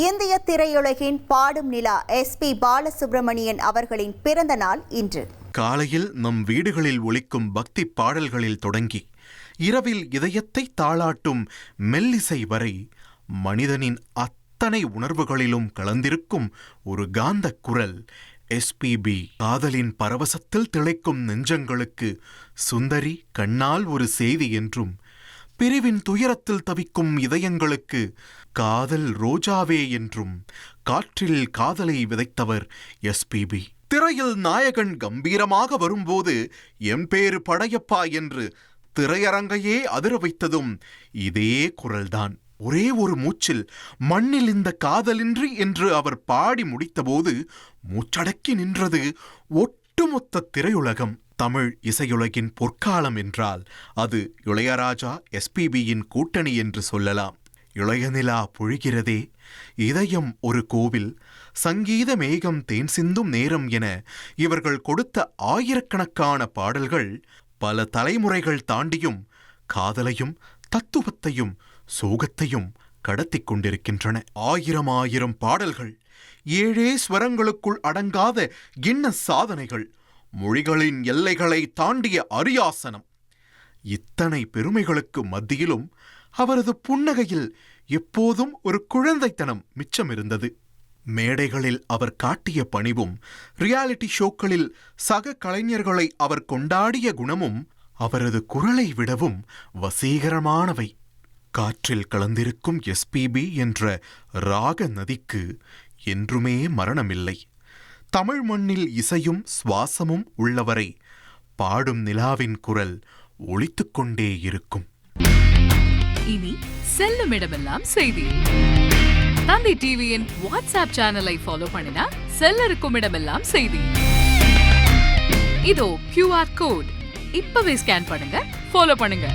இந்திய திரையுலகின் பாடும் நிலா SP பாலசுப்ரமணியன் அவர்களின் பிறந்த நாள் இன்று. காலையில் நம் வீடுகளில் ஒலிக்கும் பக்தி பாடல்களில் தொடங்கி இரவில் இதயத்தை தாளாட்டும் மெல்லிசை வரை மனிதனின் அத்தனை உணர்வுகளிலும் கலந்திருக்கும் ஒரு காந்த குரல் SPB. காதலின் பரவசத்தில் திளைக்கும் நெஞ்சங்களுக்கு சுந்தரி கண்ணால் ஒரு செய்தி என்றும், பிரிவின் துயரத்தில் தவிக்கும் இதயங்களுக்கு காதல் ரோஜாவே என்றும் காற்றில் காதலை விதைத்தவர் SPB. திரையில் நாயகன் கம்பீரமாக வரும்போது என் பேரு படையப்பா என்று திரையரங்கையே அதிர வைத்ததும் இதே குரல்தான். ஒரே ஒரு மூச்சில் மண்ணில் இந்த காதலின்றி என்று அவர் பாடி முடித்தபோது மூச்சடக்கி நின்றது ஒட்டுமொத்த திரையுலகம். தமிழ் இசையுலகின் பொற்காலம் என்றால் அது இளையராஜா SPBயின் கூட்டணி என்று சொல்லலாம். இளையநிலா பொழிகிறதே, இதயம் ஒரு கோவில், சங்கீத மேகம் தேன் சிந்தும் நேரம் என இவர்கள் கொடுத்த ஆயிரக்கணக்கான பாடல்கள் பல தலைமுறைகள் தாண்டியும் காதலையும் தத்துவத்தையும் சோகத்தையும் கடத்திக் கொண்டிருக்கின்றன. ஆயிரம் பாடல்கள், 7 ஸ்வரங்களுக்குள் அடங்காத கின்னஸ் சாதனைகள், மொழிகளின் எல்லைகளை தாண்டிய அரியாசனம். இத்தனை பெருமைகளுக்கு மத்தியிலும் அவரது புன்னகையில் எப்போதும் ஒரு குழந்தைத்தனம் மிச்சமிருந்தது. மேடைகளில் அவர் காட்டிய பணிவும், ரியாலிட்டி ஷோக்களில் சக கலைஞர்களை அவர் கொண்டாடிய குணமும் அவரது குரலை விடவும் வசீகரமானவை. காற்றில் கலந்திருக்கும் SPB என்ற ராக நதிக்கு என்றுமே மரணமில்லை. தமிழ் மண்ணில் இசையும் சுவாசமும் உள்ளவரை பாடும் நிலாவின் குரல் ஒலித்துக் கொண்டே இருக்கும். இனி செல்லும் இடமெல்லாம் செய்தி. தந்தி டிவியின் வாட்ஸ்அப் சேனலை ஃபாலோ பண்ணினா செல்ல இருக்கும் இடமெல்லாம் செய்தி. இதோ QR கோட், இப்பவே ஸ்கேன் பண்ணுங்க, ஃபாலோ பண்ணுங்க.